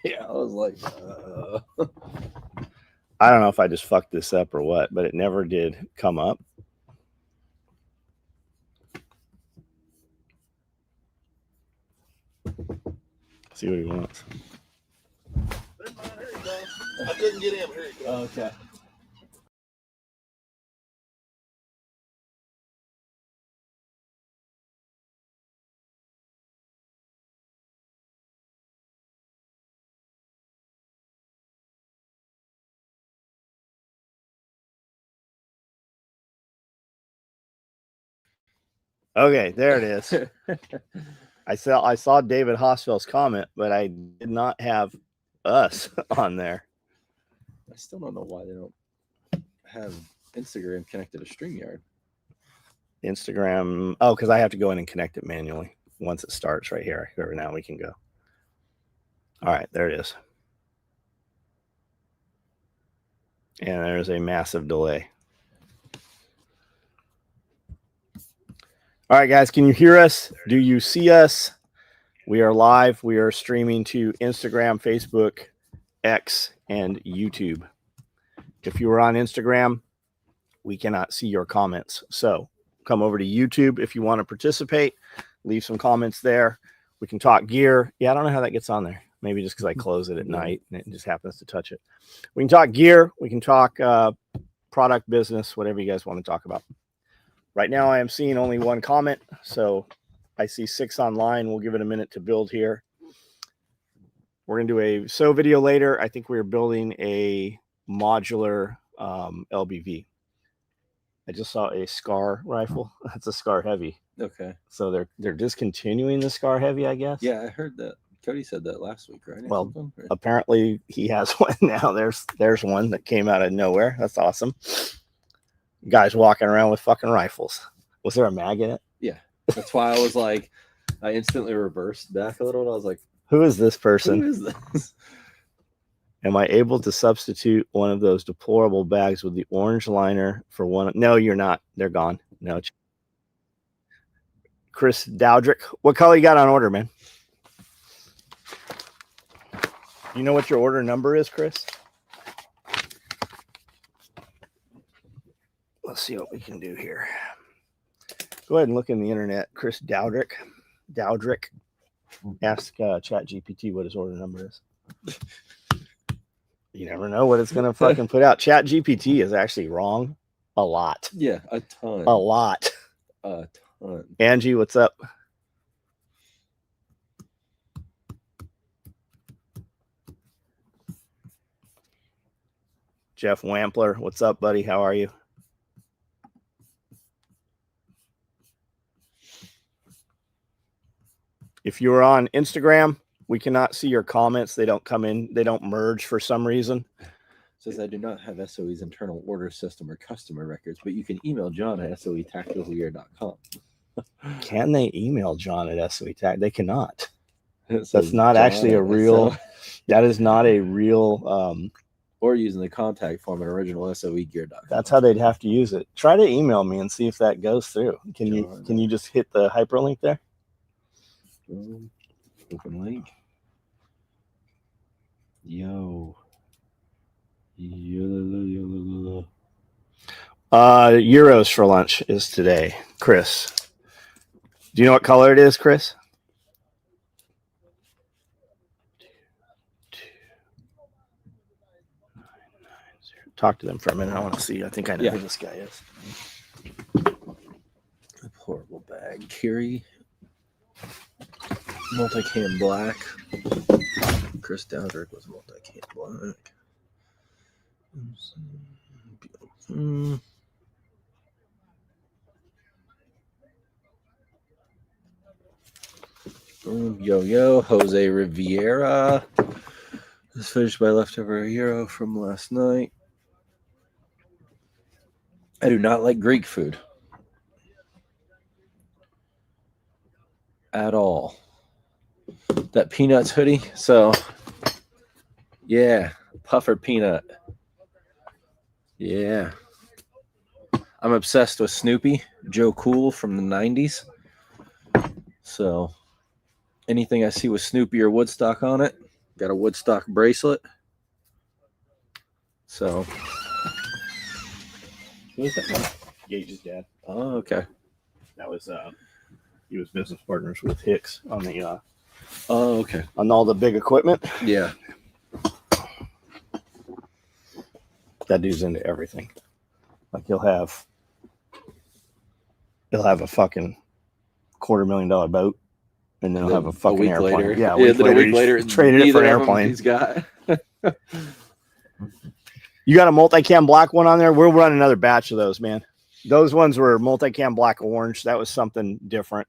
Yeah, I was like, I don't know if I just fucked this up or what, but it never did come up. See what he wants. Here he goes. I couldn't get him. Here he goes. Okay. Okay, there it is. I saw David Hosfield's comment, but I did not have us on there. I still don't know why they don't have Instagram connected to StreamYard. Instagram. Oh, because I have to go in and connect it manually once it starts right here. Here now we can go. All right, there it is. And there's a massive delay. All right, guys, can you hear us? Do you see us? We are live. We are streaming to Instagram, Facebook, X, and YouTube. If you are on Instagram, we cannot see your comments. So come over to YouTube if you want to participate. Leave some comments there. We can talk gear. Yeah, I don't know how that gets on there. Maybe just because I close it at night and it just happens to touch it. We can talk gear. We can talk product, business, whatever you guys want to talk about. Right now, I am seeing only one comment. So I see 6 online. We'll give it a minute to build here. We're going to do a sew video later. I think we're building a modular LBV. I just saw a SCAR rifle. That's a SCAR Heavy. Okay. So they're discontinuing the SCAR Heavy, I guess. Yeah, I heard that. Cody said that last week, right? Well, apparently he has one now. There's one that came out of nowhere. That's awesome. Guys walking around with fucking rifles. Was there a mag in it? Yeah. That's why I was like, I instantly reversed back a little. And I was like, who is this person? Who is this? Am I able to substitute one of those deplorable bags with the orange liner for one? No, you're not. They're gone. No. Chris Dowdrick, what color you got on order, man? You know what your order number is, Chris? Let's see what we can do here. Go ahead and look in the internet. Chris Dowdrick. Ask ChatGPT what his order number is. You never know what it's going to fucking put out. ChatGPT is actually wrong a lot. Yeah, a ton. A lot. A ton. Angie, what's up? Jeff Wampler, what's up, buddy? How are you? If you're on Instagram, we cannot see your comments. They don't come in. They don't merge for some reason. Says I do not have SOE's internal order system or customer records, but you can email John at soetacticalgear.com. Can they email John at SOE? They cannot. That's not actually a real. That is not a real. Or using the contact form at originalsoegear.com. That's how they'd have to use it. Try to email me and see if that goes through. Can you just hit the hyperlink there? Open link. Euros for lunch is today. Chris, do you know what color it is, Chris? Talk to them for a minute. I want to see. I think I know who this guy is. Horrible bag. Kiri. Multicam black. Chris Dowdrick was multicam black. Yo, Jose Riviera. This finished by leftover Euro from last night. I do not like Greek food. At all. That Peanuts hoodie. So, yeah. Puffer Peanut. Yeah. I'm obsessed with Snoopy. Joe Cool from the 90s. So, anything I see with Snoopy or Woodstock on it, Got a Woodstock bracelet. So. Who was that? Gage's dad. Oh, okay. That was he was business partners with Hicks on the Oh, okay. on all the big equipment. Yeah. That dude's into everything. Like he'll have a fucking $250,000 boat, and then he'll have a fucking week airplane. later. Yeah, then a week later, he's traded it for an neither of them airplane. he's got. You got a multicam black one on there? We'll run another batch of those, man. Those ones were multicam black orange. That was something different.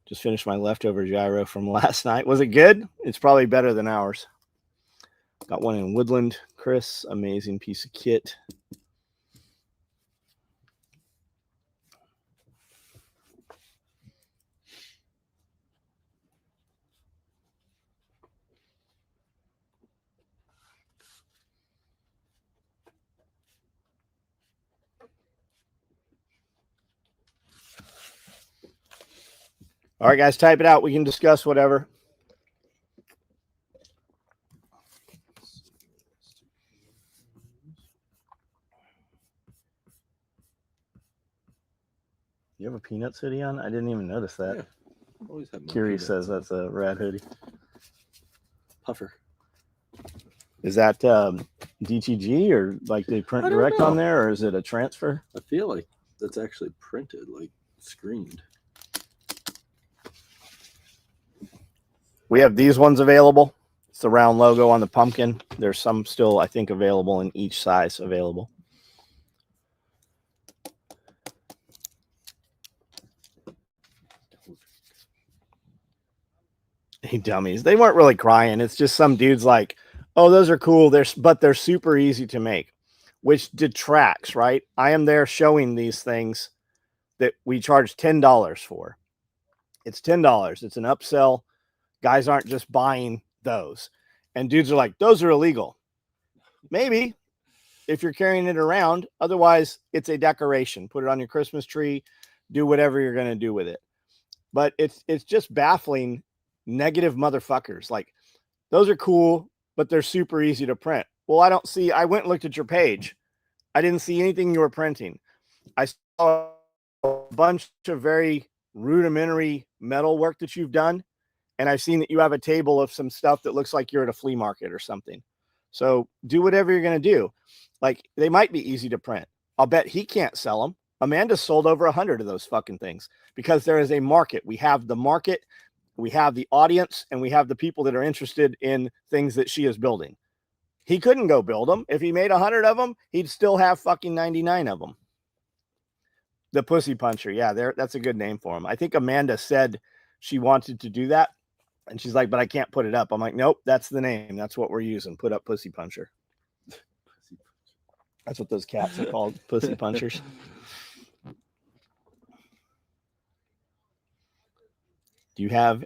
Just finished my leftover gyro from last night. Was it good? It's probably better than ours. Got one in Woodland. Chris, amazing piece of kit. All right, guys, type it out. We can discuss whatever. You have a Peanuts hoodie on? I didn't even notice that. Yeah. Always have my Curie Peanuts says on. that's a rad hoodie. Puffer. Is that DTG or like they print I don't direct know. on there, or is it a transfer? I feel like that's actually printed, like screened. We have these ones available. It's the round logo on the pumpkin. There's some still, I think, available in each size available. Hey, dummies. They weren't really crying. It's just some dudes like, oh, those are cool. But they're super easy to make, which detracts, right? I am there showing these things that we charge $10 for. It's $10. It's an upsell. Guys aren't just buying those. And dudes are like, those are illegal. Maybe if you're carrying it around. Otherwise, it's a decoration. Put it on your Christmas tree. Do whatever you're going to do with it. But it's just baffling negative motherfuckers. Like, those are cool, but they're super easy to print. Well, I went and looked at your page. I didn't see anything you were printing. I saw a bunch of very rudimentary metal work that you've done. And I've seen that you have a table of some stuff that looks like you're at a flea market or something. So do whatever you're going to do. Like, they might be easy to print. I'll bet he can't sell them. Amanda sold over 100 of those fucking things because there is a market. We have the market, we have the audience, and we have the people that are interested in things that she is building. He couldn't go build them. If he made 100 of them, he'd still have fucking 99 of them. The Pussy Puncher. Yeah, that's a good name for him. I think Amanda said she wanted to do that. And she's like, but I can't put it up. I'm like, nope, that's the name. That's what we're using. Put up Pussy Puncher. That's what those cats are called, Pussy Punchers. Do you have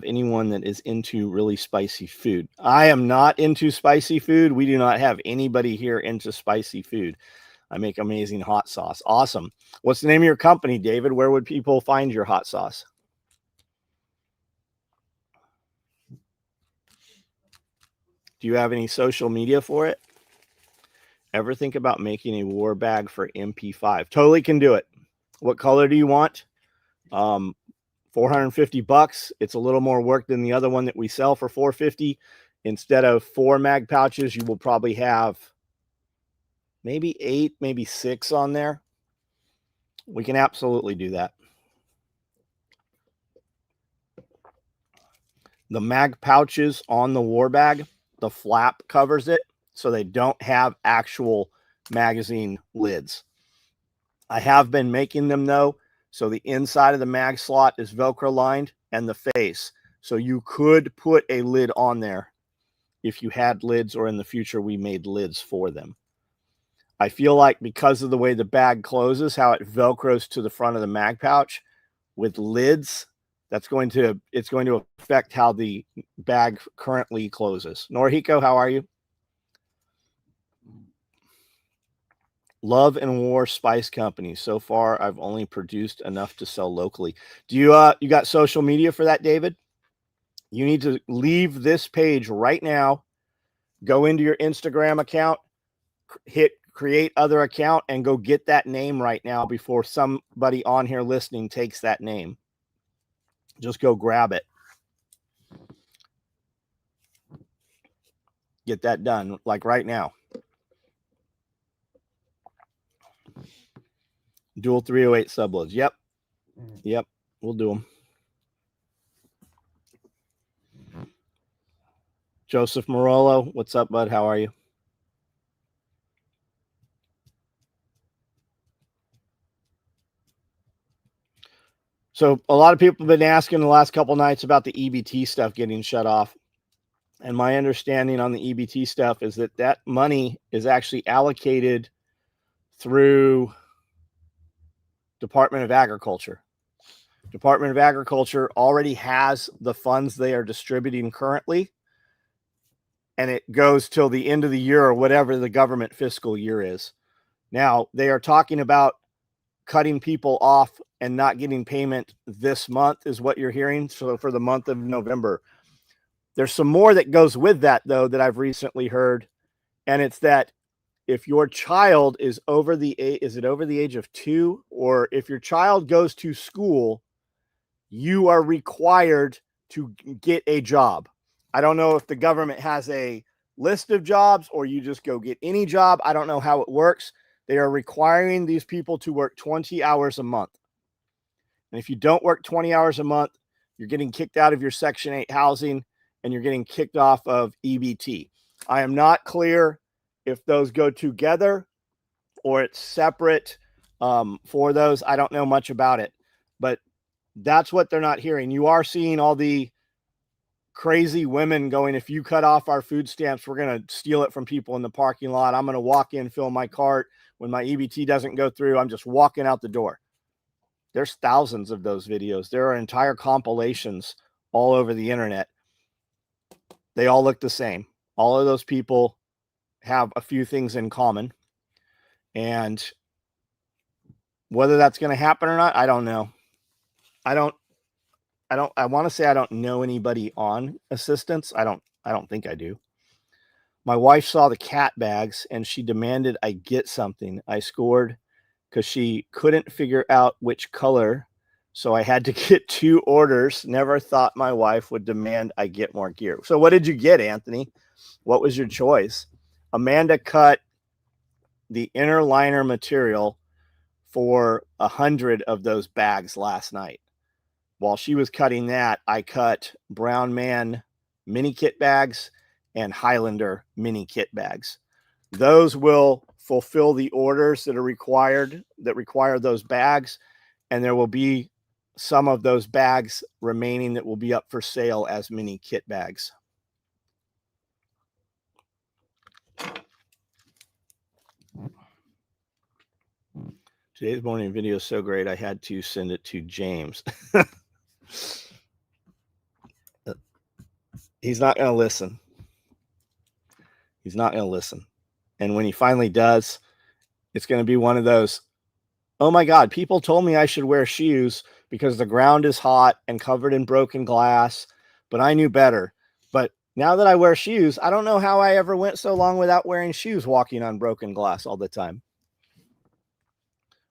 anyone that is into really spicy food? I am not into spicy food. We do not have anybody here into spicy food. I make amazing hot sauce. Awesome. What's the name of your company, David? Where would people find your hot sauce? Do you have any social media for it? Ever think about making a war bag for MP5? Totally can do it. What color do you want? $450. It's a little more work than the other one that we sell for $450. Instead of 4 mag pouches, you will probably have maybe 8, maybe 6 on there. We can absolutely do that. The mag pouches on the war bag, the flap covers it, so they don't have actual magazine lids. I have been making them, though, so the inside of the mag slot is Velcro lined and the face. So you could put a lid on there if you had lids, or in the future we made lids for them. I feel like because of the way the bag closes, how it Velcros to the front of the mag pouch with lids, it's going to affect how the bag currently closes. Norihiko, how are you? Love and War Spice Company. So far, I've only produced enough to sell locally. Do you you got social media for that, David? You need to leave this page right now, go into your Instagram account, hit create other account, and go get that name right now before somebody on here listening takes that name. Just go grab it. Get that done, like right now. Dual 308 subloads. Yep. Yep. We'll do them. Joseph Morolo, what's up, bud? How are you? So a lot of people have been asking the last couple nights about the EBT stuff getting shut off. And my understanding on the EBT stuff is that that money is actually allocated through Department of Agriculture. Department of Agriculture already has the funds they are distributing currently, and it goes till the end of the year or whatever the government fiscal year is. Now, they are talking about cutting people off and not getting payment this month is what you're hearing. So for the month of November, there's some more that goes with that, though, that I've recently heard. And it's that if your child is over the age of 2, or if your child goes to school, you are required to get a job. I don't know if the government has a list of jobs or you just go get any job. I don't know how it works. They are requiring these people to work 20 hours a month. And if you don't work 20 hours a month, you're getting kicked out of your Section 8 housing and you're getting kicked off of EBT. I am not clear if those go together or it's separate for those. I don't know much about it, but that's what they're not hearing. You are seeing all the crazy women going, if you cut off our food stamps, we're going to steal it from people in the parking lot. I'm going to walk in, fill my cart. When my EBT doesn't go through, I'm just walking out the door. There's thousands of those videos. There are entire compilations all over the internet. They all look the same. All of those people have a few things in common. And whether that's going to happen or not, I don't know. I want to say I don't know anybody on assistance. I don't think I do. My wife saw the cat bags and she demanded I get something. I scored because she couldn't figure out which color. So I had to get 2 orders. Never thought my wife would demand I get more gear. So what did you get, Anthony? What was your choice? Amanda cut the inner liner material for 100 of those bags last night. While she was cutting that, I cut Brown Man mini kit bags and Highlander mini kit bags. Those will fulfill the orders that are required, that require those bags. And there will be some of those bags remaining that will be up for sale as mini kit bags. Today's morning video is so great, I had to send it to James. He's not going to listen. He's not going to listen. And when he finally does, it's going to be one of those, oh my God, people told me I should wear shoes because the ground is hot and covered in broken glass, but I knew better. But now that I wear shoes, I don't know how I ever went so long without wearing shoes walking on broken glass all the time.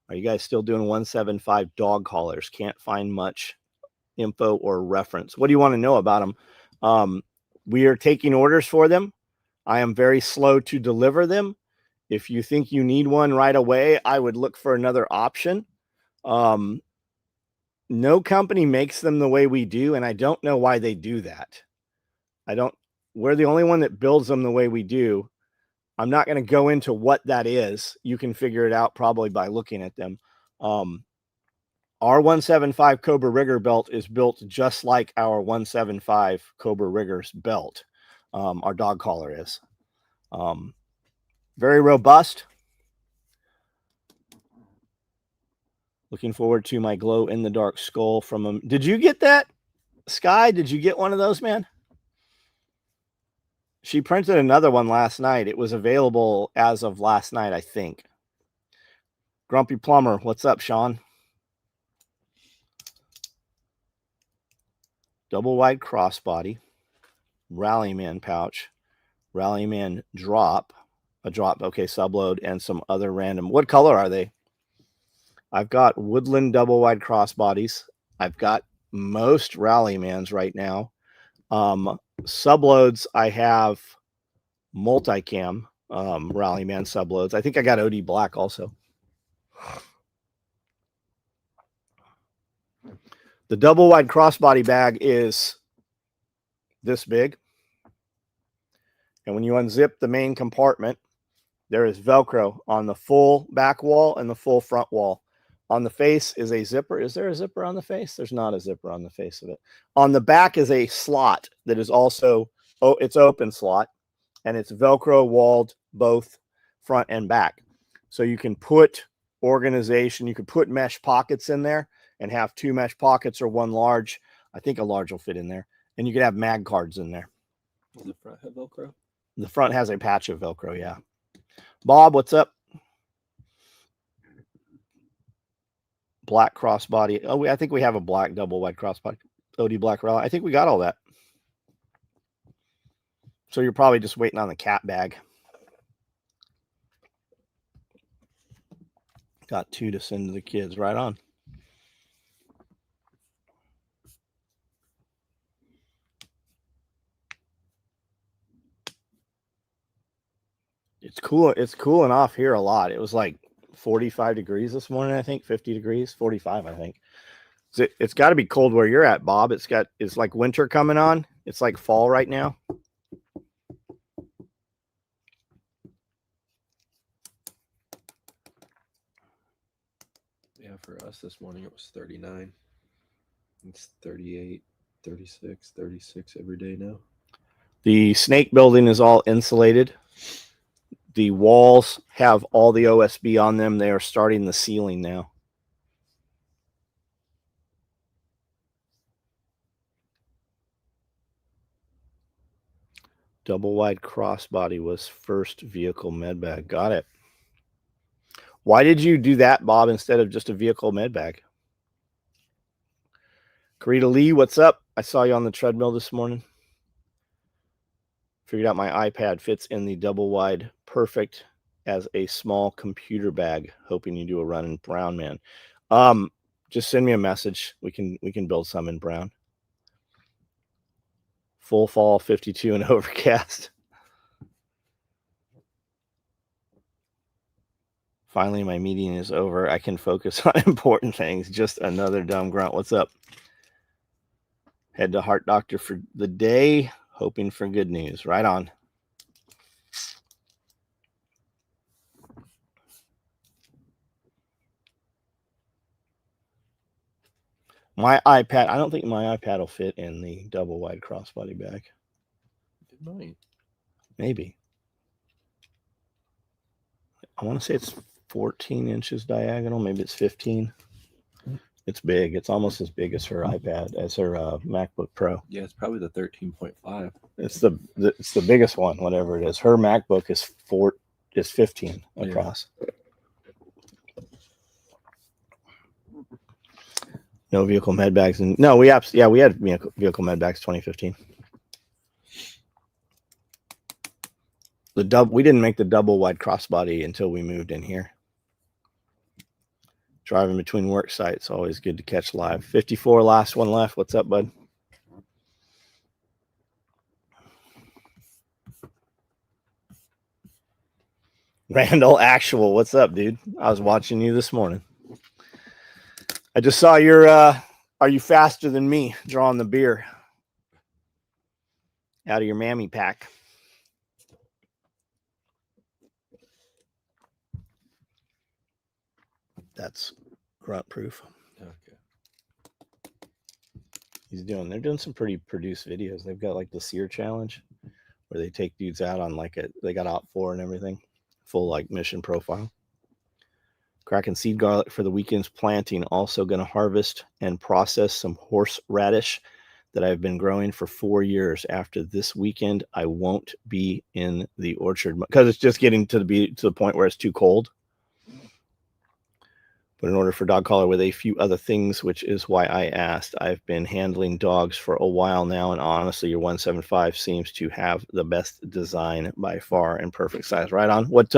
Are you guys still doing 175 dog collars? Can't find much info or reference. What do you want to know about them? We are taking orders for them. I am very slow to deliver them. If you think you need one right away, I would look for another option. No company makes them the way we do, and I don't know why they do that. We're the only one that builds them the way we do. I'm not going to go into what that is. You can figure it out probably by looking at them. Our 175 Cobra Rigger belt is built just like our 175 Cobra Riggers belt. Our dog collar is. Very robust. Looking forward to my glow in the dark skull from them. Did you get that, Sky? Did you get one of those, man? She printed another one last night. It was available as of last night, I think. Grumpy Plumber, what's up, Sean? double wide crossbody, Rallyman pouch, Rallyman drop, a drop, okay, subload, and some other random. What color are they? I've got Woodland double wide crossbodies. I've got most Rallymans right now. Subloads, I have multicam Rallyman subloads. I think I got OD black also. The double wide crossbody bag is this big. And when you unzip the main compartment, there is Velcro on the full back wall and the full front wall. On the face is a zipper. Is there a zipper on the face? There's not a zipper on the face of it. On the back is a slot that is also, it's open slot, and it's Velcro walled both front and back. So you can put organization, you could put mesh pockets in there and have 2 mesh pockets or 1 large. I think a large will fit in there. And you could have mag cards in there. Does the front have Velcro? The front has a patch of Velcro, yeah. Bob, what's up? Black crossbody. Oh, I think we have a black double wide crossbody. OD black rally. I think we got all that. So you're probably just waiting on the cat bag. Got 2 to send to the kids. Right on. It's cool. It's cooling off here a lot. It was like 45 degrees this morning, I think. 50 degrees, 45, I think. So it's got to be cold where you're at, Bob. It's like winter coming on. It's like fall right now. Yeah, for us this morning it was 39. It's 38, 36, 36 every day now. The snake building is all insulated. The walls have all the OSB on them. They are starting the ceiling now. Double wide crossbody was first vehicle med bag. Got it. Why did you do that, Bob, instead of just a vehicle med bag? Karita Lee, what's up? I saw you on the treadmill this morning. Figured out my iPad fits in the double wide perfect as a small computer bag. Hoping you do a run in brown, man. Just send me a message. We can build some in brown. Full fall, 52 and overcast. Finally, my meeting is over. I can focus on important things. Just another dumb grunt. What's up? Head to Heart Doctor for the day, hoping for good news. Right on. My iPad, I don't think my iPad will fit in the double wide crossbody bag. It might. Maybe. I want to say it's 14 inches diagonal. Maybe it's 15. It's big. It's almost as big as her iPad, as her MacBook Pro. Yeah, it's probably the 13.5. It's the biggest one, whatever it is. Her MacBook is 15 across. Yeah. No vehicle med bags, and no, we had vehicle med bags 2015. We didn't make the double wide crossbody until we moved in here. Driving between work sites, always good to catch live. 54, last one left. What's up, bud? Randall Actual, what's up, dude? I was watching you this morning. I just saw your, are you faster than me drawing the beer out of your mammy pack? That's grunt proof. Okay. They're doing some pretty produced videos. They've got like the Sear Challenge where they take dudes out on they got OPT4 and everything. Full like mission profile. Cracking seed garlic for the weekend's planting. Also going to harvest and process some horseradish that I've been growing for 4 years. After this weekend, I won't be in the orchard because it's just getting to the point where it's too cold. but in order for dog collar with a few other things, which is why I asked. I've been handling dogs for a while now, and honestly, your 175 seems to have the best design by far and perfect size. Right on. What's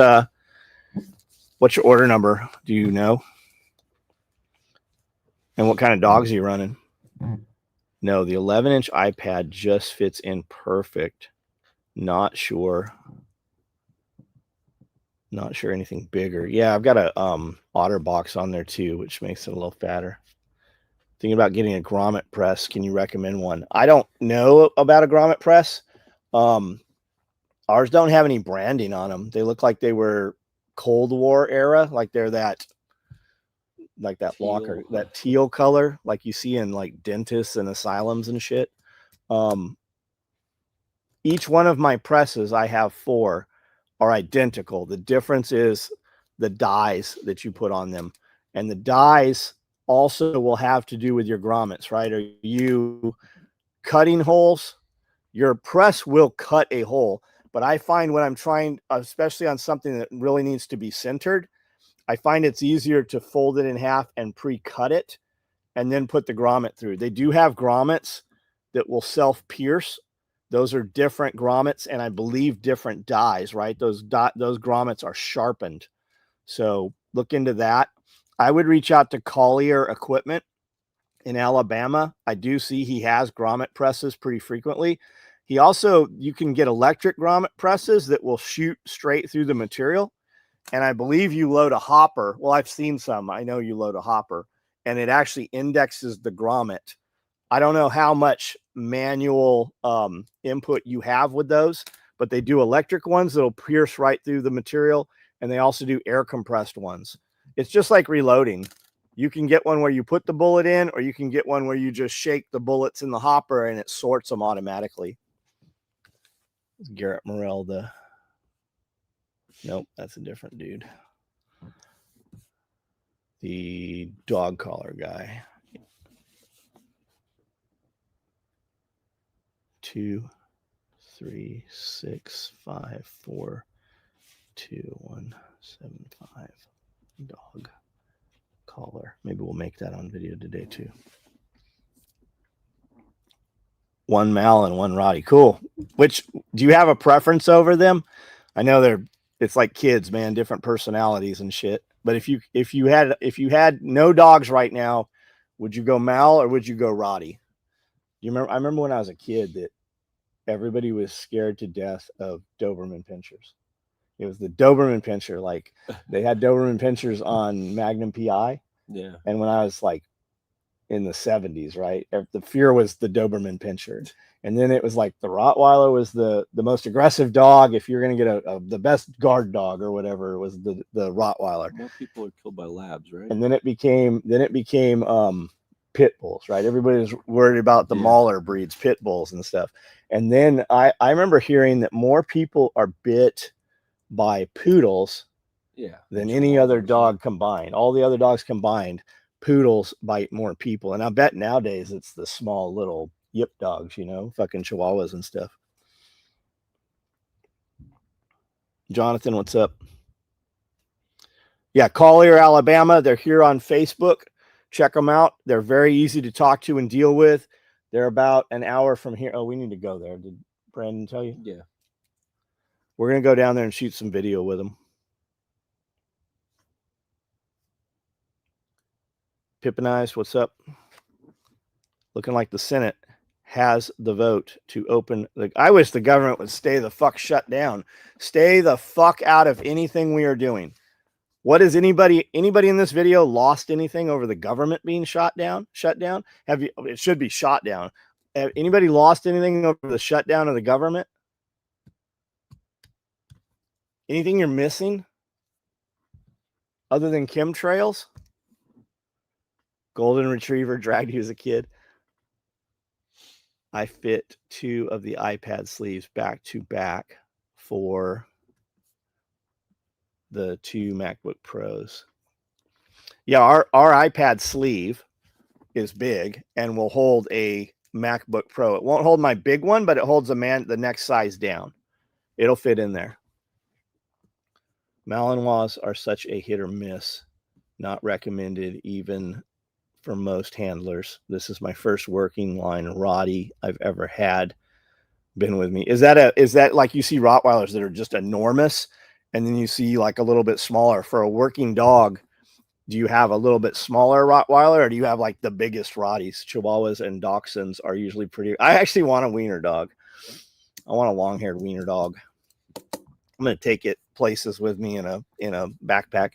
your order number? Do you know? And what kind of dogs are you running? No, the 11-inch iPad just fits in perfect. Not sure. Not sure anything bigger. Yeah, I've got a OtterBox on there too, which makes it a little fatter. Thinking about getting a grommet press. Can you recommend one? I don't know about a grommet press. Ours don't have any branding on them. They look like they were Cold War era, like they're that locker, that teal color, like you see in like dentists and asylums and shit. Each one of my presses, I have 4, are identical. The difference is the dies that you put on them, and the dies also will have to do with your grommets, right? Are you cutting holes? Your press will cut a hole, but I find when I'm trying, especially on something that really needs to be centered, I find it's easier to fold it in half and pre-cut it and then put the grommet through. They do have grommets that will self-pierce. Those are different grommets, and I believe different dies, right? Those grommets are sharpened. So look into that. I would reach out to Collier Equipment in Alabama. I do see he has grommet presses pretty frequently. He also, you can get electric grommet presses that will shoot straight through the material. And I believe you load a hopper. Well, I've seen some. I know you load a hopper, and it actually indexes the grommet. I don't know how much manual input you have with those, but they do electric ones that'll pierce right through the material, and they also do air compressed ones. It's just like reloading. You can get one where you put the bullet in, or you can get one where you just shake the bullets in the hopper and it sorts them automatically. It's Garrett Morrell, nope, that's a different dude. The dog collar guy. 2, 3, 6, 5, 4, 2, 1, 7, 5. Dog collar. Maybe we'll make that on video today too. 1 Mal and 1 Roddy. Cool. Which, do you have a preference over them? I know it's like kids, man, different personalities and shit. But if you had no dogs right now, would you go Mal or would you go Roddy? You remember? I remember when I was a kid that everybody was scared to death of Doberman Pinschers. It was the Doberman Pinscher. Like they had Doberman Pinschers on Magnum PI. Yeah. And when I was like in the 70s, right, the fear was the Doberman Pinscher. And then it was like the Rottweiler was the most aggressive dog. If you're going to get the best guard dog or whatever, it was the Rottweiler. More people are killed by labs, right? And then it became pit bulls, right? Everybody was worried about the Mauler breeds, pit bulls and stuff. And then I remember hearing that more people are bit by poodles than any other dog combined. All the other dogs combined, poodles bite more people. And I bet nowadays it's the small little yip dogs, fucking chihuahuas and stuff. Jonathan, what's up? Yeah, Collier, Alabama. They're here on Facebook. Check them out. They're very easy to talk to and deal with. They're about an hour from here. Oh, we need to go there. Did Brandon tell you? Yeah. We're going to go down there and shoot some video with them. Pippinized, what's up? Looking like the Senate has the vote to open. I wish the government would stay the fuck shut down. Stay the fuck out of anything we are doing. What is anybody in this video lost anything over the government being shut down? Have you? It should be shot down. Have anybody lost anything over the shutdown of the government? Anything you're missing other than chemtrails? Golden Retriever dragged you as a kid. I fit 2 of the iPad sleeves back to back for the 2 MacBook Pros. Yeah, our iPad sleeve is big and will hold a MacBook Pro. It won't hold my big one, but it holds the next size down. It'll fit in there. Malinois are such a hit or miss. Not recommended even for most handlers. This is my first working line Rottie I've ever had. Been with me. Is that like you see Rottweilers that are just enormous, and then you see like a little bit smaller for a working dog? Do you have a little bit smaller Rottweiler, or do you have like the biggest Rotties? Chihuahuas and Dachshunds are usually pretty. I actually want a wiener dog. I want a long-haired wiener dog. I'm going to take it places with me in a backpack.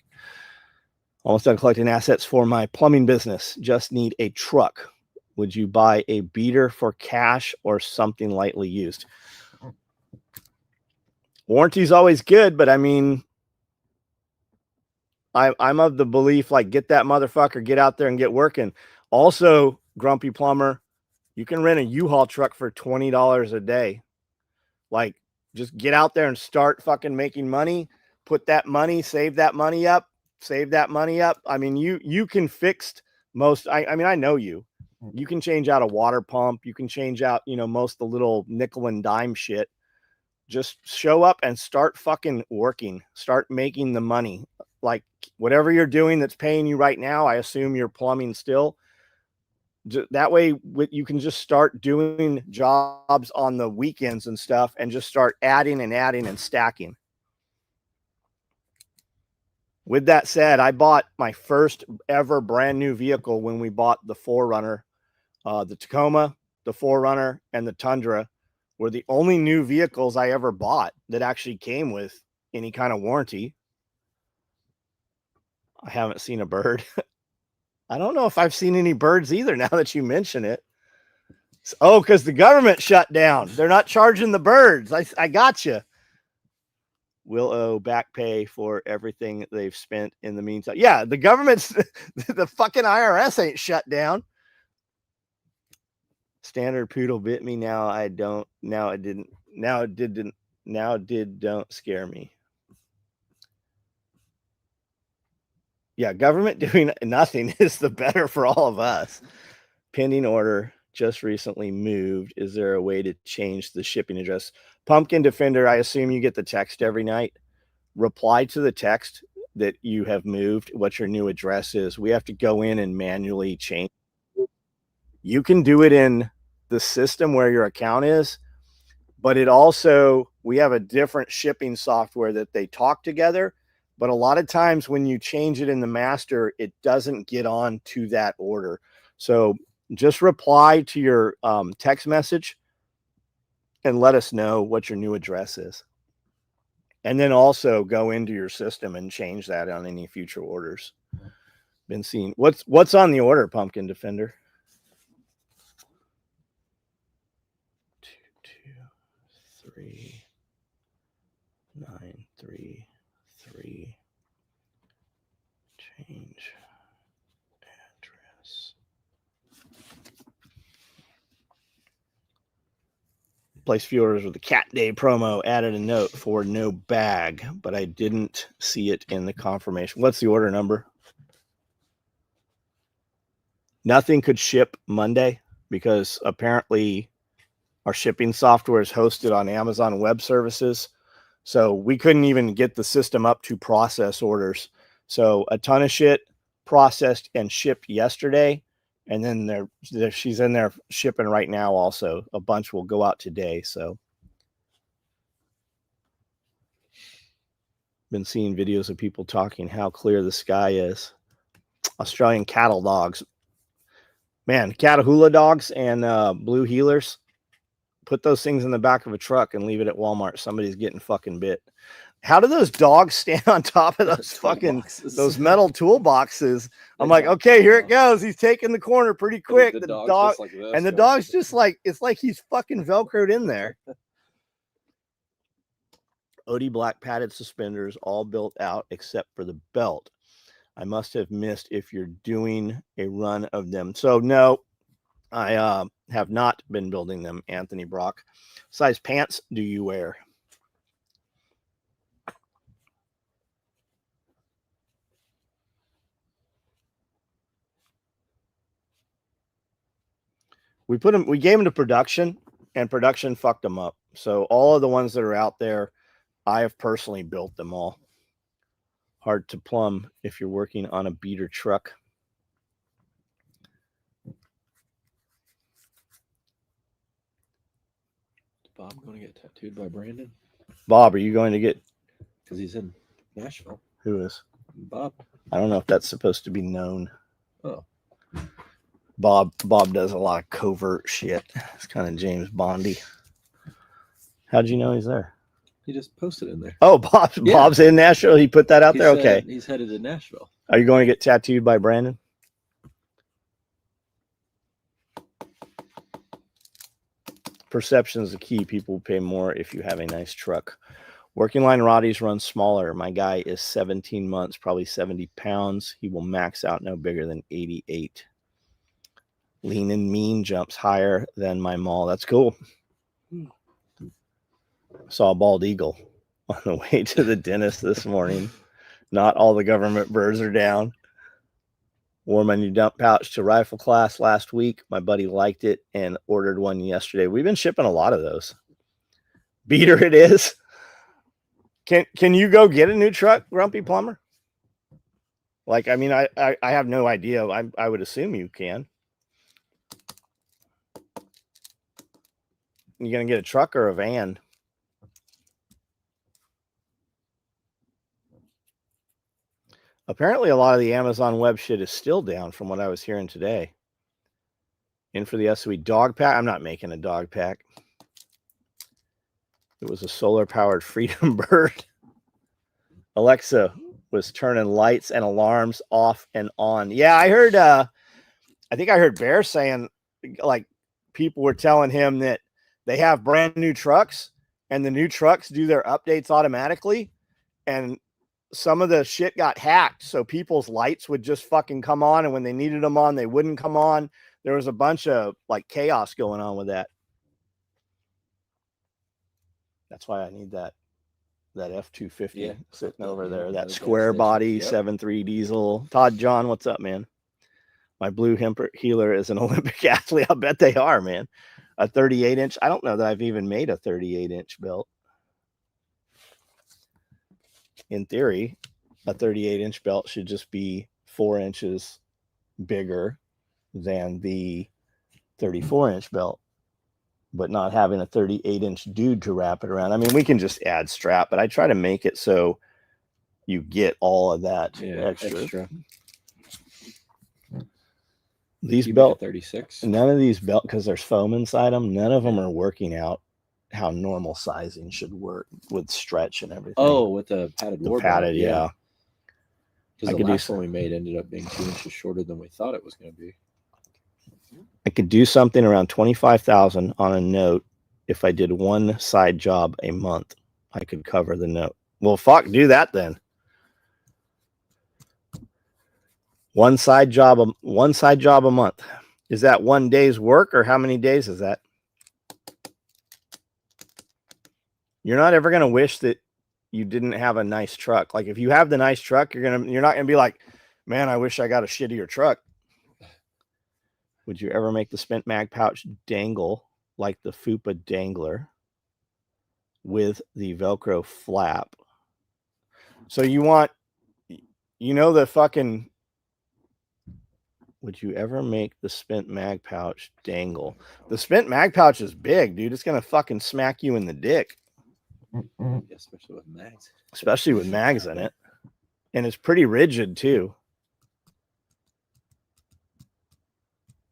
Almost done collecting assets for my plumbing business. Just need a truck. Would you buy a beater for cash or something lightly used? Warranty's always good, but I mean, I'm of the belief, like, get that motherfucker, get out there and get working. Also, Grumpy Plumber, you can rent a U-Haul truck for $20 a day. Like, just get out there and start fucking making money. Put that money, save that money up. I mean, you can fix most. I mean, I know you. You can change out a water pump. You can change out, most of the little nickel and dime shit. Just show up and start fucking working. Start making the money. Like, whatever you're doing that's paying you right now, I assume you're plumbing still. That way you can just start doing jobs on the weekends and stuff and just start adding and stacking. With that said, I bought my first ever brand new vehicle when we bought the 4Runner. The Tacoma, the 4Runner, and the Tundra were the only new vehicles I ever bought that actually came with any kind of warranty. I haven't seen a bird. I don't know if I've seen any birds either now that you mention it. Oh, because the government shut down. They're not charging the birds. I got you. Will owe back pay for everything they've spent in the meantime. Yeah, the government's, the fucking IRS ain't shut down. Standard poodle bit me. Now it don't scare me. Yeah, government doing nothing is the better for all of us. Pending order, just recently moved. Is there a way to change the shipping address? Pumpkin Defender, I assume you get the text every night. Reply to the text that you have moved, what your new address is. We have to go in and manually change. You can do it in the system where your account is, but it also, we have a different shipping software that they talk together. But a lot of times when you change it in the master, it doesn't get on to that order. So just reply to your text message and let us know what your new address is. And then also go into your system and change that on any future orders. Been seeing what's on the order, Pumpkin Defender. 223-933. Change address. Place few orders with the Cat Day promo. Added a note for no bag, but I didn't see it in the confirmation. What's the order number? Nothing could ship Monday because apparently our shipping software is hosted on Amazon Web Services. So we couldn't even get the system up to process orders. So a ton of shit processed and shipped yesterday. And then she's in there shipping right now also. A bunch will go out today. So been seeing videos of people talking how clear the sky is. Australian cattle dogs. Man, Catahoula dogs and blue healers. Put those things in the back of a truck and leave it at Walmart. Somebody's getting fucking bit. How do those dogs stand on top of those fucking those metal toolboxes? I'm like, okay, here it goes. He's taking the corner pretty quick. The dog like this, and the dog's just like, it's like he's fucking Velcroed in there. OD black padded suspenders all built out except for the belt. I must have missed if you're doing a run of them. So no, I have not been building them, Anthony Brock. Size pants do you wear? We gave them to production, and production fucked them up. So all of the ones that are out there, I have personally built them all. hard to plumb if you're working on a beater truck. Is Bob going to get tattooed by Brandon? Bob, are you going to get? Because he's in Nashville. Who is? Bob. I don't know if that's supposed to be known. Oh. Bob does a lot of covert shit. It's kind of James Bondy. How'd you know he's there? He just posted in there. Oh, Bob's in Nashville. He put that out there. Okay. He's headed to Nashville. Are you going to get tattooed by Brandon? Perception is the key. People pay more if you have a nice truck. Working line Roddy's run smaller. My guy is 17 months, probably 70 pounds. He will max out no bigger than 88. Lean and mean jumps higher than my mall. That's cool. Saw a bald eagle on the way to the dentist this morning. Not all the government birds are down. Wore my new dump pouch to rifle class last week. My buddy liked it and ordered one yesterday. We've been shipping a lot of those. Beater it is. Can you go get a new truck, Grumpy Plumber? Like, I mean, I have no idea. I would assume you can. You gonna get a truck or a van? Apparently, a lot of the Amazon web shit is still down from what I was hearing today. In for the SOE dog pack. I'm not making a dog pack. It was a solar-powered Freedom Bird. Alexa was turning lights and alarms off and on. Yeah, I heard, I think I heard Bear saying, like, people were telling him that they have brand new trucks and the new trucks do their updates automatically. And some of the shit got hacked. So people's lights would just fucking come on. And when they needed them on, they wouldn't come on. There was a bunch of like chaos going on with that. That's why I need that F-250 sitting over there. That square body 7.3 diesel. Todd John, what's up, man? My blue healer is an Olympic athlete. I'll bet they are, man. A 38-inch. I don't know that I've even made a 38-inch belt. In theory, a 38-inch belt should just be 4 inches bigger than the 34-inch belt, but not having a 38-inch dude to wrap it around. I mean, we can just add strap, but I try to make it so you get all of that extra. These belts, 36. none of these belts, because there's foam inside them, none of them are working out how normal sizing should work with stretch and everything. Oh, with the padded war padded, yeah. Because the last one we made ended up being 2 inches shorter than we thought it was going to be. I could do something around 25,000 on a note if I did one side job a month. I could cover the note. Well, fuck, do that then. One side job a month. Is that 1 day's work or how many days is that? You're not ever going to wish that you didn't have a nice truck. Like if you have the nice truck, you're not going to be like, man, I wish I got a shittier truck. Would you ever make the spent mag pouch dangle like the Fupa Dangler with the Velcro flap? So you want, the fucking, would you ever make the spent mag pouch dangle? The spent mag pouch is big, dude. It's going to fucking smack you in the dick. Yeah, especially with mags. Especially with mags in it. And it's pretty rigid too.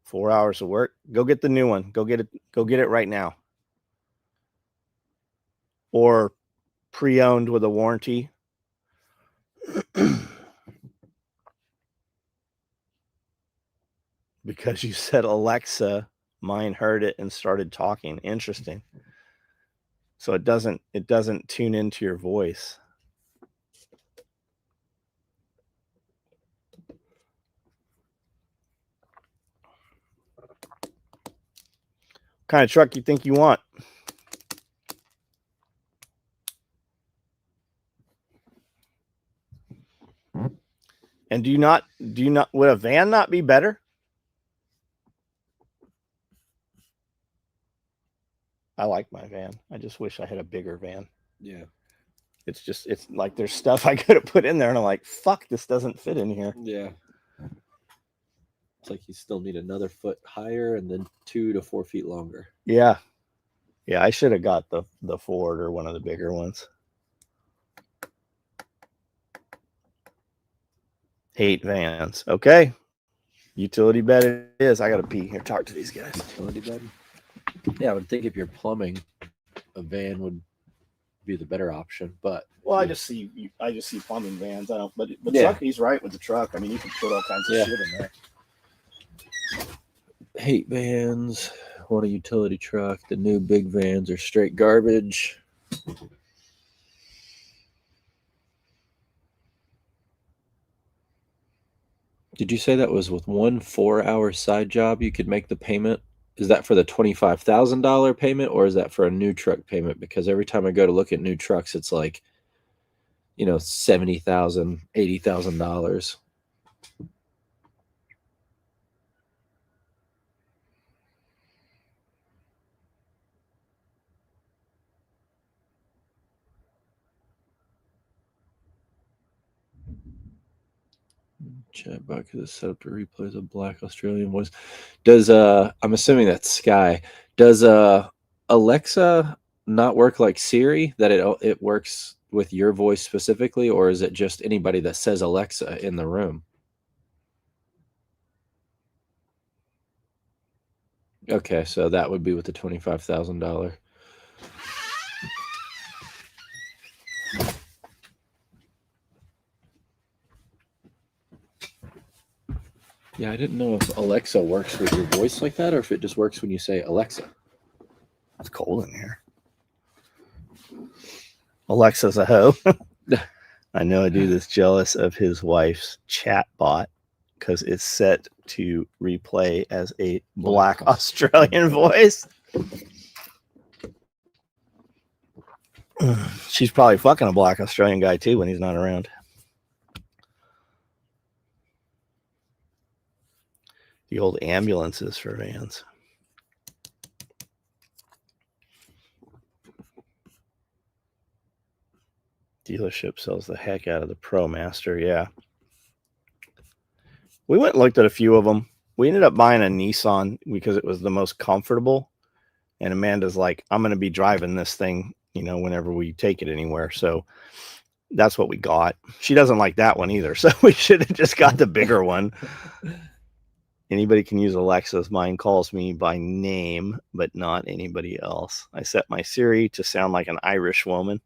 4 hours of work. Go get the new one. Go get it right now. Or pre-owned with a warranty. Because you said Alexa, mine heard it and started talking. Interesting. So it doesn't tune into your voice. What kind of truck you think you want? And do you not would a van not be better? I like my van. I just wish I had a bigger van. Yeah. It's like there's stuff I could have put in there, and I'm like, fuck, this doesn't fit in here. Yeah. It's like you still need another foot higher and then 2 to 4 feet longer. Yeah. Yeah, I should have got the Ford or one of the bigger ones. 8 vans. Okay. Utility bed it is. I gotta pee here. Talk to these guys. Utility bed. Yeah, I would think if you're plumbing, a van would be the better option. But Well, I just see plumbing vans. I don't. But Yeah. truck, he's right with the truck. I mean, you can put all kinds of Yeah. shit in there. hate vans, want a utility truck. The new big vans are straight garbage. Did you say that was with one 4-hour side job you could make the payment? Is that for the $25,000 payment or is that for a new truck payment? Because every time I go to look at new trucks, it's like, $70,000, $80,000. Chatbot is set up to replace a black Australian voice. Does I'm assuming that's Sky. Does Alexa not work like Siri, that it works with your voice specifically, or is it just anybody that says Alexa in the room? Okay, so that would be with the $25,000. Yeah, I didn't know if Alexa works with your voice like that or if it just works when you say Alexa. It's cold in here. Alexa's a hoe. I know a dude that's jealous of his wife's chat bot because it's set to replay as a black Australian voice. She's probably fucking a black Australian guy too when he's not around. The old ambulances for vans. Dealership sells the heck out of the ProMaster. Yeah. We went and looked at a few of them. We ended up buying a Nissan because it was the most comfortable. And Amanda's like, I'm going to be driving this thing, whenever we take it anywhere. So that's what we got. She doesn't like that one either. So we should have just got the bigger one. Anybody can use Alexa's. Mine calls me by name, but not anybody else. I set my Siri to sound like an Irish woman.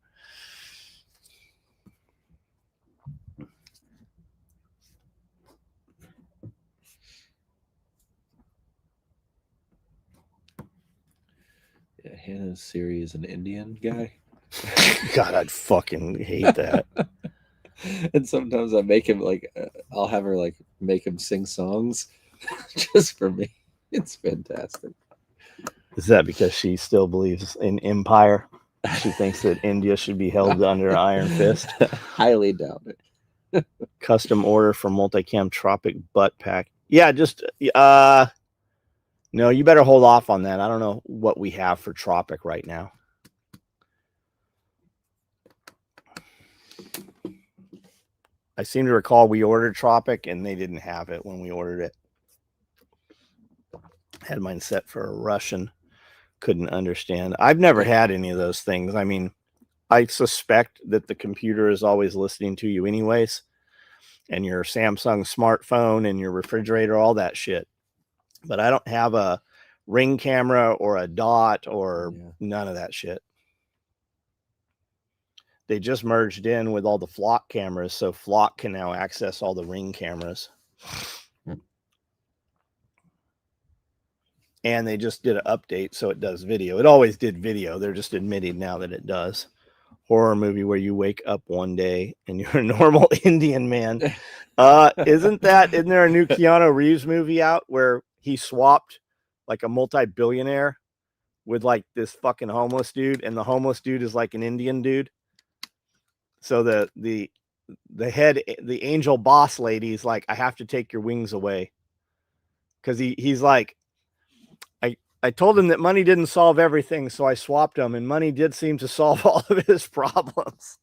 Yeah, Hannah's Siri is an Indian guy. God, I'd fucking hate that. And sometimes I make him I'll have her make him sing songs just for me. It's fantastic. Is that because she still believes in empire? She thinks that India should be held under an iron fist. Highly doubt it. Custom order for Multicam Tropic butt pack. Yeah, just no, you better hold off on that. I don't know what we have for Tropic right now. I seem to recall we ordered Tropic and they didn't have it when we ordered it. Had mine set for a Russian. Couldn't understand. I've never had any of those things. I mean, I suspect that the computer is always listening to you anyways. And your Samsung smartphone and your refrigerator, all that shit. But I don't have a Ring camera or a Dot or none of that shit. They just merged in with all the Flock cameras, so Flock can now access all the Ring cameras. And they just did an update, so it does video. It always did video. They're just admitting now that it does. Horror movie where you wake up one day and you're a normal Indian man. Isn't there a new Keanu Reeves movie out where he swapped like a multi-billionaire with like this fucking homeless dude, and the homeless dude is like an Indian dude? So the angel boss lady is like, I have to take your wings away. Because he's like, I told him that money didn't solve everything, so I swapped him, and money did seem to solve all of his problems.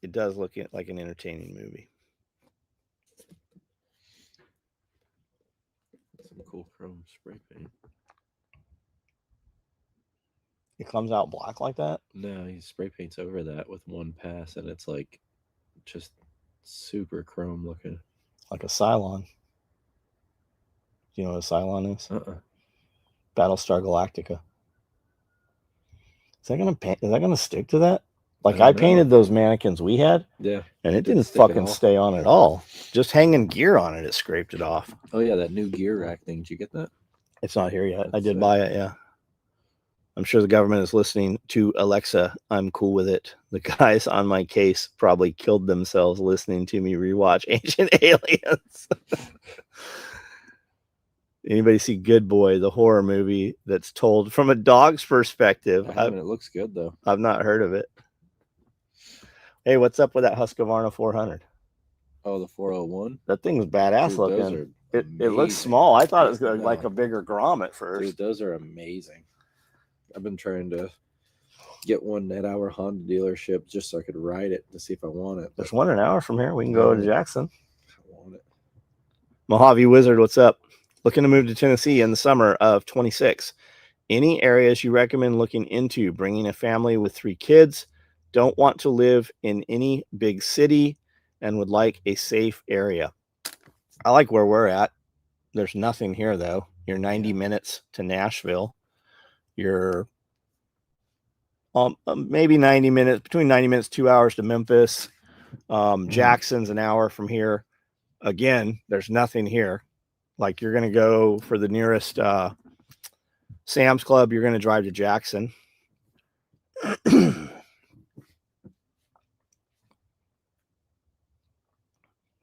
It does look like an entertaining movie. Some cool chrome spray paint. It comes out black like that? No, he spray paints over that with one pass, and it's like just super chrome looking. Like a Cylon. Do you know what a Cylon is? Battlestar Galactica. Is that gonna stick to that? Like I painted those mannequins we had. Yeah. And it didn't fucking stay on at all. Just hanging gear on it, it scraped it off. Oh yeah, that new gear rack thing. Did you get that? It's not here yet. I did buy it, yeah. I'm sure the government is listening to Alexa. I'm cool with it. The guys on my case probably killed themselves listening to me rewatch Ancient Aliens. Anybody see Good Boy, the horror movie that's told from a dog's perspective? It looks good though. I've not heard of it. Hey, what's up with that Husqvarna 400? Oh, the 401. That thing's badass. Dude, looking. It looks small. I thought it was like a bigger Grom at first. Dude, those are amazing. I've been trying to get one at our Honda dealership just so I could ride it to see if I want it. There's one an hour from here. We can go to Jackson. I want it. Mojave Wizard, what's up? Looking to move to Tennessee in the summer of 26. Any areas you recommend looking into? Bringing a family with 3 kids. Don't want to live in any big city and would like a safe area. I like where we're at. There's nothing here though. You're 90 minutes to Nashville. You're maybe 90 minutes, between 90 minutes, 2 hours to Memphis. Jackson's an hour from here. Again, there's nothing here. Like you're going to go for the nearest Sam's Club. You're going to drive to Jackson.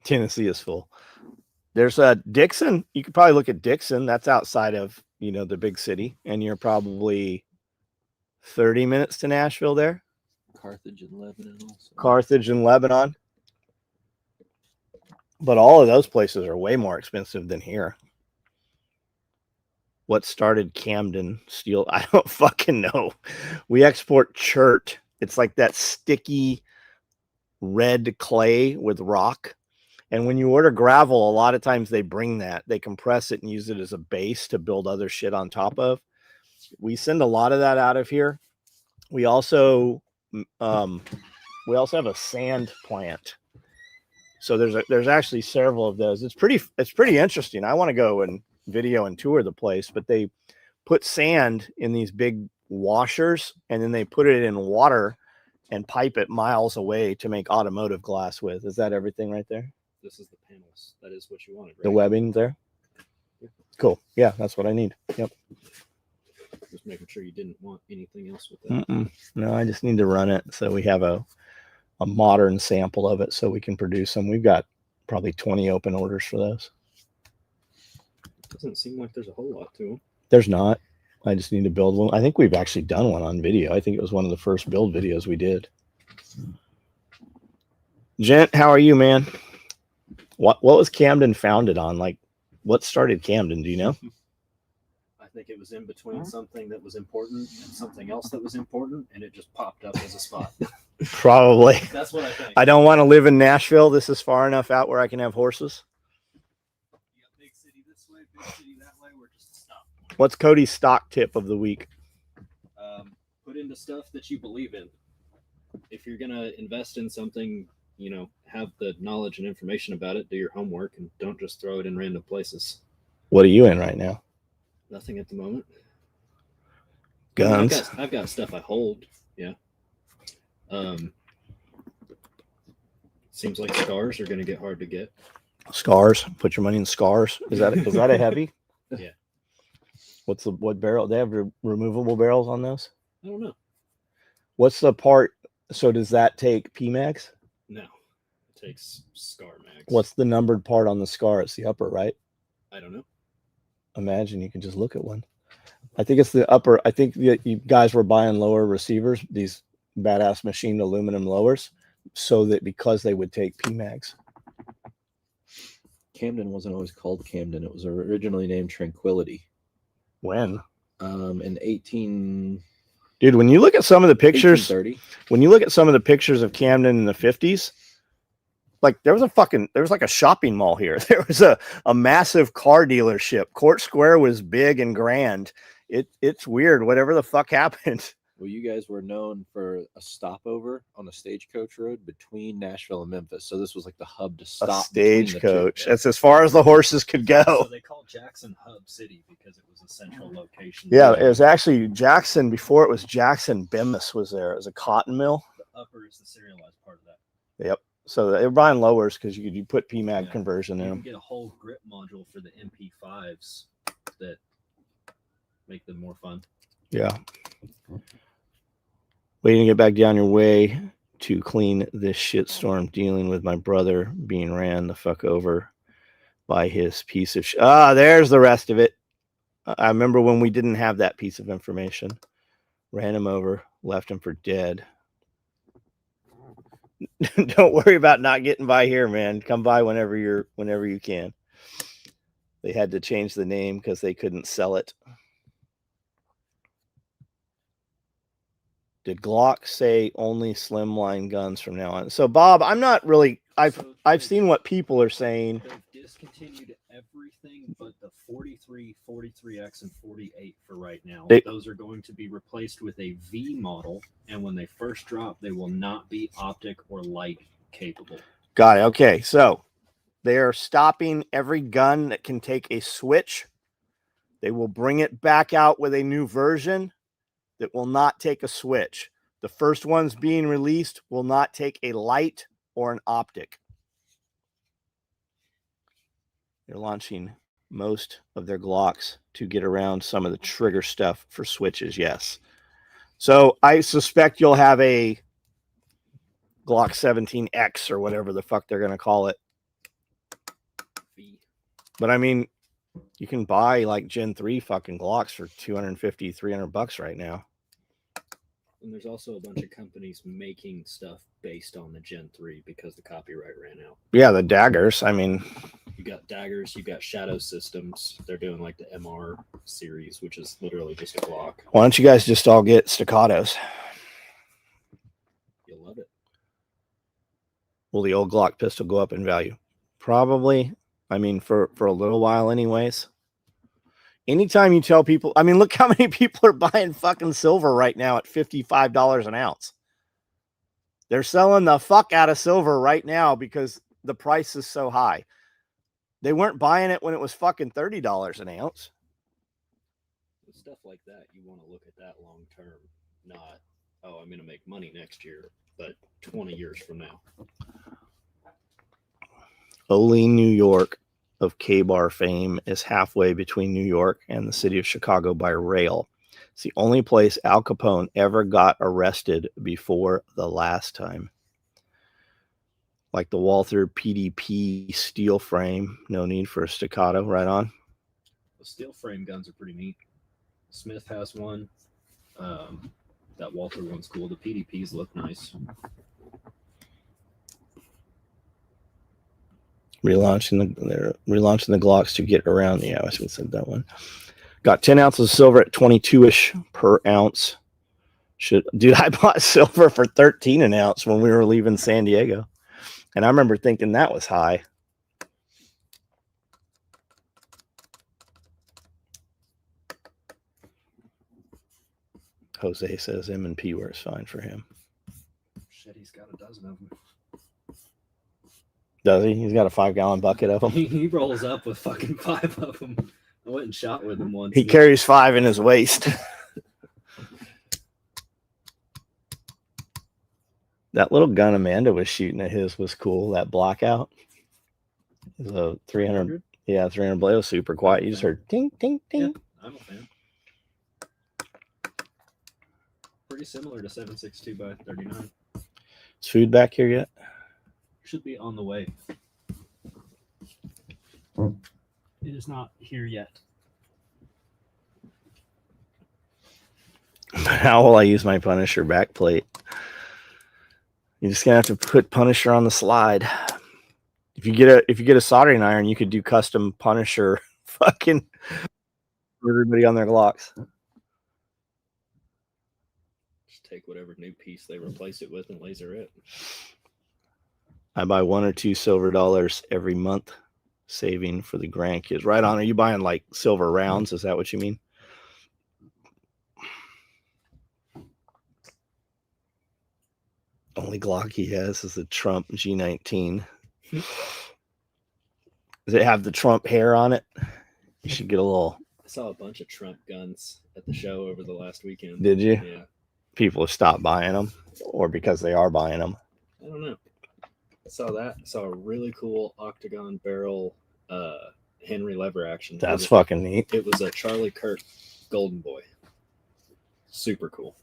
Tennessee is full. There's Dixon. You could probably look at Dixon. That's outside of, the big city. And you're probably 30 minutes to Nashville there. Carthage and Lebanon also. Carthage and Lebanon. But all of those places are way more expensive than here. What started Camden Steel? I don't fucking know. We export chert. It's like that sticky red clay with rock. And when you order gravel, a lot of times they bring that. They compress it and use it as a base to build other shit on top of. We send a lot of that out of here. We also have a sand plant. So there's actually several of those. It's pretty interesting. I want to go and video and tour the place, but they put sand in these big washers and then they put it in water and pipe it miles away to make automotive glass with. Is that everything right there? This is the panels. That is what you wanted, right? The webbing there? Yeah. Cool. Yeah, that's what I need. Yep. Just making sure you didn't want anything else with that. No, I just need to run it so we have a modern sample of it so we can produce them. We've got probably 20 open orders for those. Doesn't seem like there's a whole lot to them. There's not. I just need to build one. I think we've actually done one on video. I think it was one of the first build videos we did. Gent, how are you, man? What was Camden founded on? Like, what started Camden? Do you know? I think it was in between something that was important and something else that was important, and it just popped up as a spot. Probably. That's what I think. I don't want to live in Nashville. This is far enough out where I can have horses. You got big city this way, big city that way. We're just a stop. What's Cody's stock tip of the week? Put into stuff that you believe in. If you're gonna invest in something, have the knowledge and information about it. Do your homework and don't just throw it in random places. What are you in right now? Nothing at the moment. Guns. I've got stuff I hold. Yeah. Seems like scars are going to get hard to get. Scars. Put your money in scars. Is that a heavy? Yeah. What barrel? They have removable barrels on those? I don't know. What's the part? So does that take PMags? No. It takes scar mags. What's the numbered part on the scar? It's the upper, right? I don't know. Imagine you can just look at one. I think it's the upper. I think you guys were buying lower receivers, these badass machined aluminum lowers, so that because they would take PMags. Camden wasn't always called Camden. It was originally named Tranquility. When? In 18. Dude, when you look at some of the pictures, 1830. when you look at some of the pictures of Camden in the 50s, like there was like a shopping mall here. There was a massive car dealership. Court Square was big and grand. It's weird. Whatever the fuck happened. Well, you guys were known for a stopover on a stagecoach road between Nashville and Memphis. So this was like the hub to stop. A between the two. stagecoach. That's as far as the horses could So go. they called Jackson Hub City because it was a central location. Yeah, it was actually Jackson. Before it was Jackson, Bemis was there. It was a cotton mill. The upper is the serialized part of that. Yep. So they were buying lowers because you put PMAG conversion in You can them. get a whole grip module for the MP5s that make them more fun. Yeah. Waiting to get back down your way to clean this shitstorm, dealing with my brother being ran the fuck over by his piece of there's the rest of it. I remember when we didn't have that piece of information. Ran him over, left him for dead. Don't worry about not getting by here, man. Come by whenever you can. They had to change the name because they couldn't sell it. Did Glock say only slimline guns from now on? So Bob, I'm not really. I've seen what people are saying. They've discontinued everything but the 43, 43X, and 48 for right now. Those are going to be replaced with a V model, and when they first drop, they will not be optic or light capable. Got it. Okay, so they are stopping every gun that can take a switch. They will bring it back out with a new version that will not take a switch. The first ones being released will not take a light or an optic. They're launching most of their Glocks to get around some of the trigger stuff for switches, yes. So I suspect you'll have a Glock 17X or whatever the fuck they're going to call it. But I mean, you can buy like Gen 3 fucking Glocks for $250, $300 right now. And there's also a bunch of companies making stuff based on the Gen 3 because the copyright ran out. Yeah, the daggers. I mean, you got daggers, you got Shadow Systems. They're doing like the MR series, which is literally just a Glock. Why don't you guys just all get staccatos? You'll love it. Will the old Glock pistol go up in value? Probably. I mean, for a little while anyways. Anytime you tell people, I mean, look how many people are buying fucking silver right now at $55 an ounce. They're selling the fuck out of silver right now because the price is so high. They weren't buying it when it was fucking $30 an ounce. With stuff like that, you want to look at that long term, not, oh, I'm going to make money next year, but 20 years from now. Olean, New York, of K-Bar fame, is halfway between New York and the city of Chicago by rail. It's the only place Al Capone ever got arrested before the last time. Like the Walther PDP steel frame, no need for a staccato, right on. The steel frame guns are pretty neat. Smith has one. That Walther one's cool. The PDPs look nice. They're relaunching the Glocks to get around. Yeah, I should have said that one. Got 10 ounces of silver at 22-ish per ounce. Dude, I bought silver for 13 an ounce when we were leaving San Diego. And I remember thinking that was high. Jose says M&P wears fine for him. Shit, he's got a dozen of them. Does he? He's got a 5-gallon bucket of them. He rolls up with fucking 5 of them. I went and shot with him once. He carries 5 in his waist. That little gun Amanda was shooting at his was cool. That blackout. It was a 300. Yeah, 300 blade. It was super quiet. You just heard ding, ding, ding. Yeah, I'm a fan. Pretty similar to 7.62 by 39. Is food back here yet? Should be on the way. It is not here yet. How will I use my Punisher back plate? You're just gonna have to put Punisher on the slide. If you get a soldering iron, you could do custom Punisher fucking for everybody on their Glocks. take whatever new piece they replace it with and laser it. I buy 1 or 2 silver dollars every month, saving for the grandkids. Right on. Are you buying like silver rounds? Is that what you mean? Only Glock he has is the Trump G19. Does it have the Trump hair on it? You should get a little. I saw a bunch of Trump guns at the show over the last weekend. Did you? Yeah. People have stopped buying them, or because they are buying them. I don't know. I saw that. I saw a really cool octagon barrel Henry lever action. That's fucking neat. It was a Charlie Kirk Golden Boy. Super cool.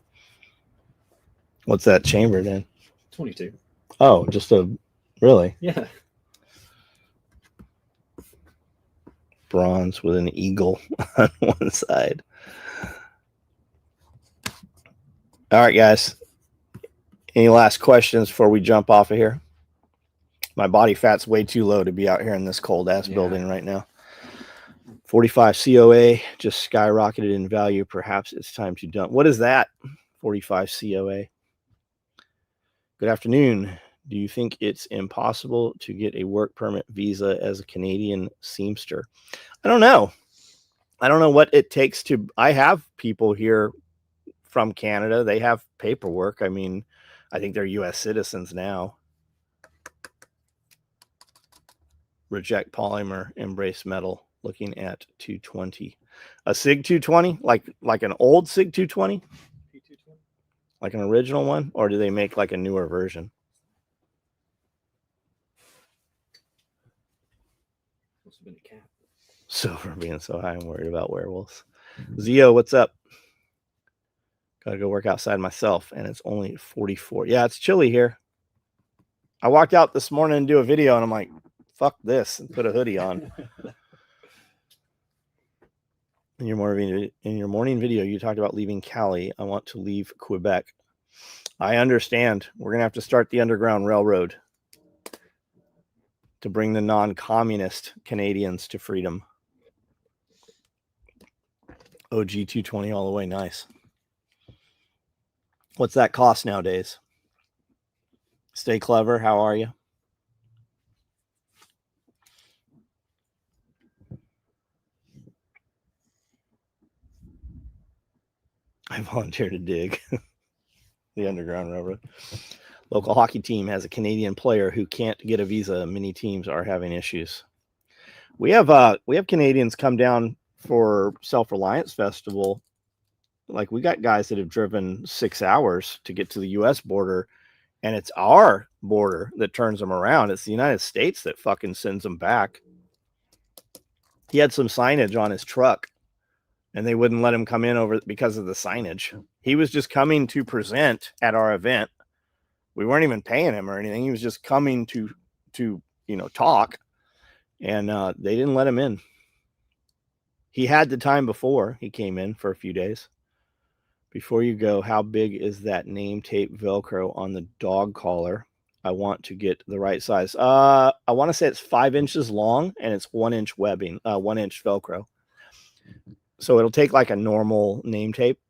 What's that chambered in? 22. Oh, just a really Yeah. bronze with an eagle on one side. All right, guys. Any last questions before we jump off of here? My body fat's way too low to be out here in this cold ass building right now. 45 COA just skyrocketed in value. Perhaps it's time to dump. What is that? 45 COA. Good afternoon. Do you think it's impossible to get a work permit visa as a Canadian seamster? I don't know. I don't know what it takes to. I have people here from Canada. They have paperwork. I mean, I think they're U.S. citizens now. Reject polymer, embrace metal. Looking at 220. A SIG 220? Like an old SIG 220? Like an original one? Or do they make like a newer version? Must have been a cat. Silver being so high, I'm worried about werewolves. Zio, what's up? Gotta go work outside myself, and it's only 44. Yeah, it's chilly here. I walked out this morning and do a video, and I'm like, fuck this, and put a hoodie on. In your morning video, you talked about leaving Cali. I want to leave Quebec. I understand. We're gonna have to start the Underground Railroad to bring the non-communist Canadians to freedom. OG 220 all the way. Nice. What's that cost nowadays? Stay clever. How are you? I volunteer to dig the Underground Railroad. Local hockey team has a Canadian player who can't get a visa. Many teams are having issues. We have Canadians come down for Self-Reliance Festival. Like, we got guys that have driven 6 hours to get to the U.S. border, and it's our border that turns them around. It's the United States that fucking sends them back. He had some signage on his truck, and they wouldn't let him come in over because of the signage. He was just coming to present at our event. We weren't even paying him or anything. He was just coming to talk, and they didn't let him in. He had the time before he came in for a few days. Before you go, how big is that name tape Velcro on the dog collar? I want to get the right size. I want to say it's 5 inches long, and it's 1 inch webbing, 1 inch Velcro. So it'll take like a normal name tape.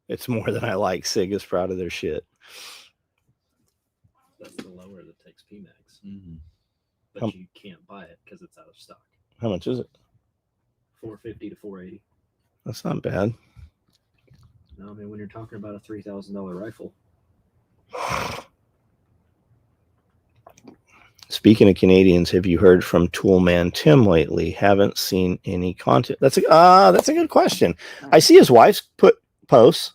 It's more than I like. SIG is proud of their shit. That's the lower that takes PMags. Mm-hmm. But you can't buy it because it's out of stock. How much is it? $450 to $480. That's not bad. No, I mean, when you're talking about a $3,000 rifle. Speaking of Canadians, have you heard from Toolman Tim lately? Haven't seen any content. That's a good question. I see his wife's put posts.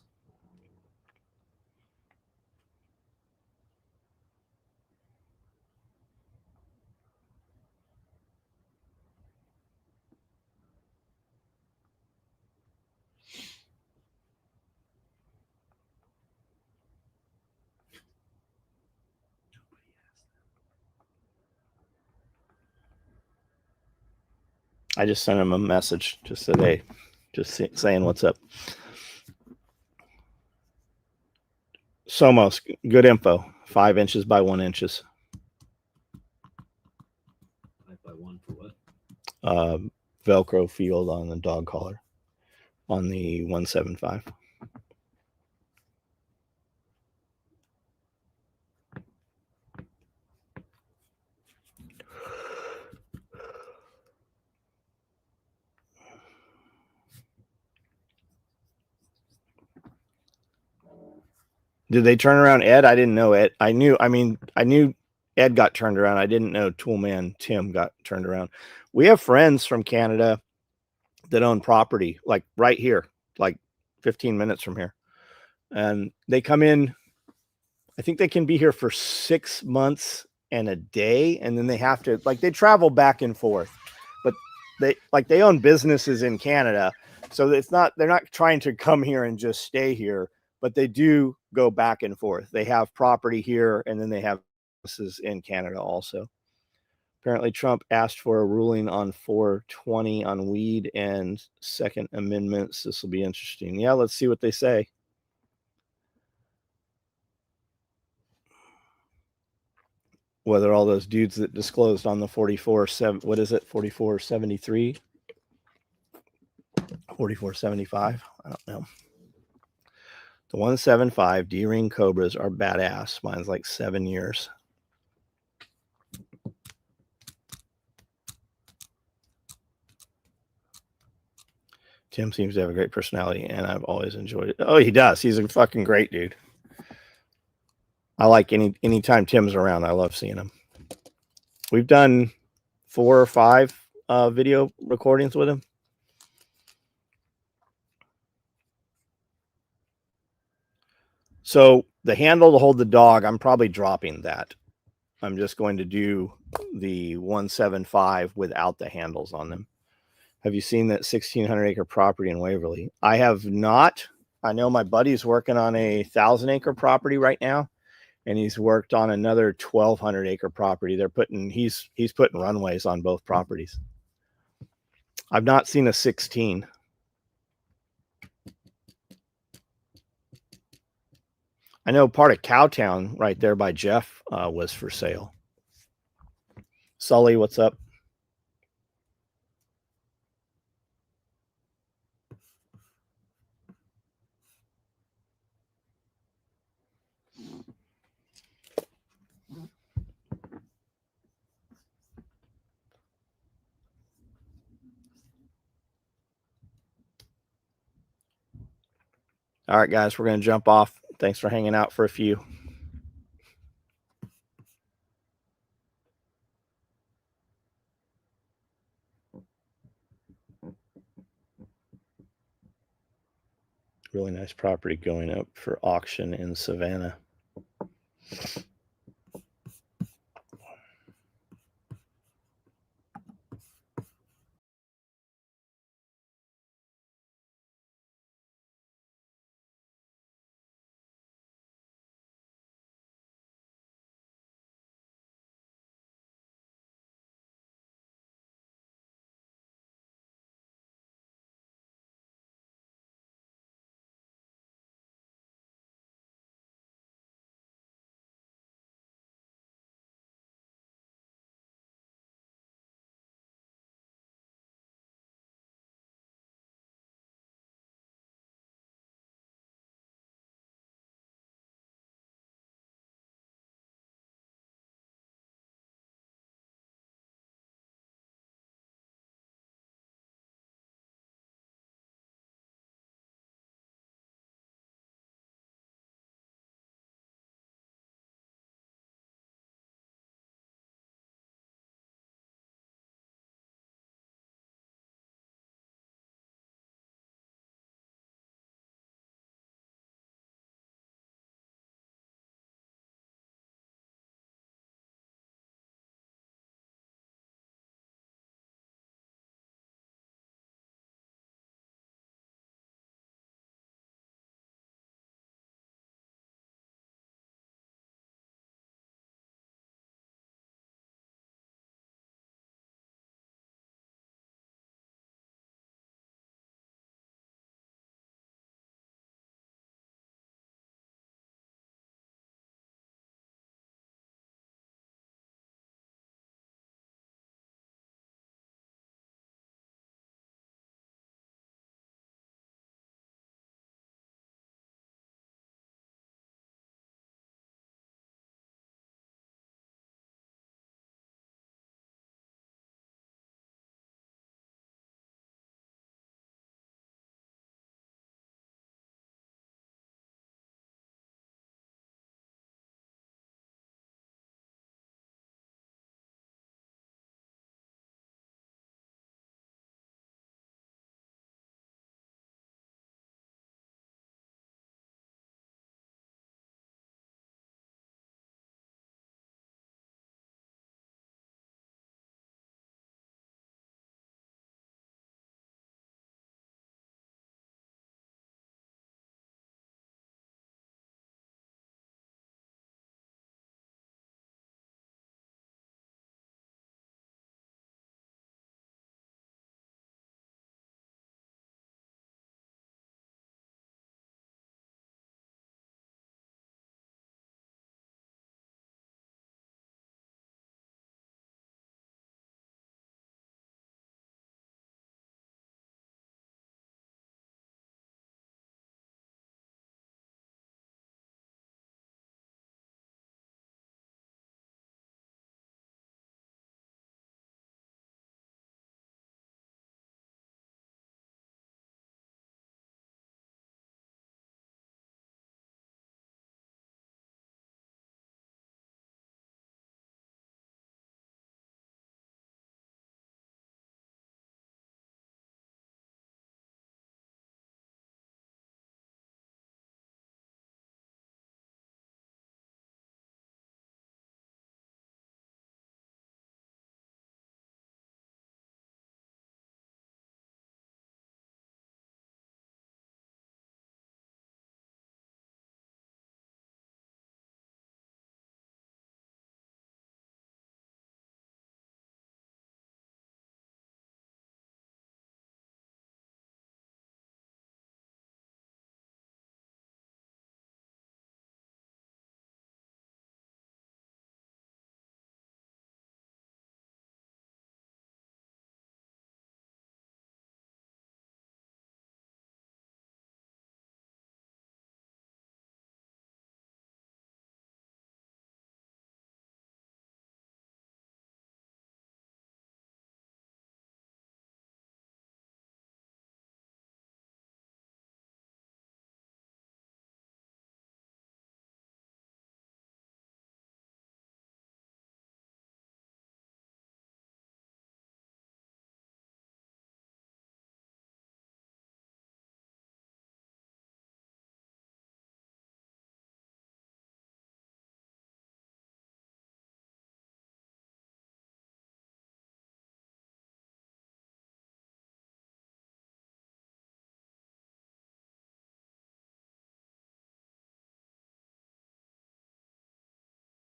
I just sent him a message. Just said, hey, just saying what's up. Somos, good info. 5 inches by 1 inches. 5 by 1 for what? Velcro field on the dog collar. on the 175. Did they turn around Ed? I didn't know Ed. I knew Ed got turned around. I didn't know Toolman Tim got turned around. We have friends from Canada that own property like right here, like 15 minutes from here. And they come in, I think they can be here for 6 months and a day. And then they have to, like, they travel back and forth, but they own businesses in Canada. So they're not trying to come here and just stay here, but they do go back and forth. They have property here and then they have businesses in Canada also. Apparently Trump asked for a ruling on 420 on weed and Second Amendments. This will be interesting. Yeah, let's see what they say. Whether all those dudes that disclosed on the 4473, 4475, I don't know. The 175 D-ring Cobras are badass. Mine's like 7 years. Tim seems to have a great personality, and I've always enjoyed it. Oh, he does. He's a fucking great dude. I like anytime Tim's around. I love seeing him. We've done 4 or 5 video recordings with him. So the handle to hold the dog, I'm probably dropping that. I'm just going to do the 175 without the handles on them. Have you seen that 1,600 acre property in Waverly? I have not. I know my buddy's working on a 1,000 acre property right now, and he's worked on another 1,200 acre property. He's putting runways on both properties. I've not seen a 16. I know part of Cowtown right there by Jeff was for sale. Sully, what's up? All right, guys, we're going to jump off. Thanks for hanging out for a few. Really nice property going up for auction in Savannah.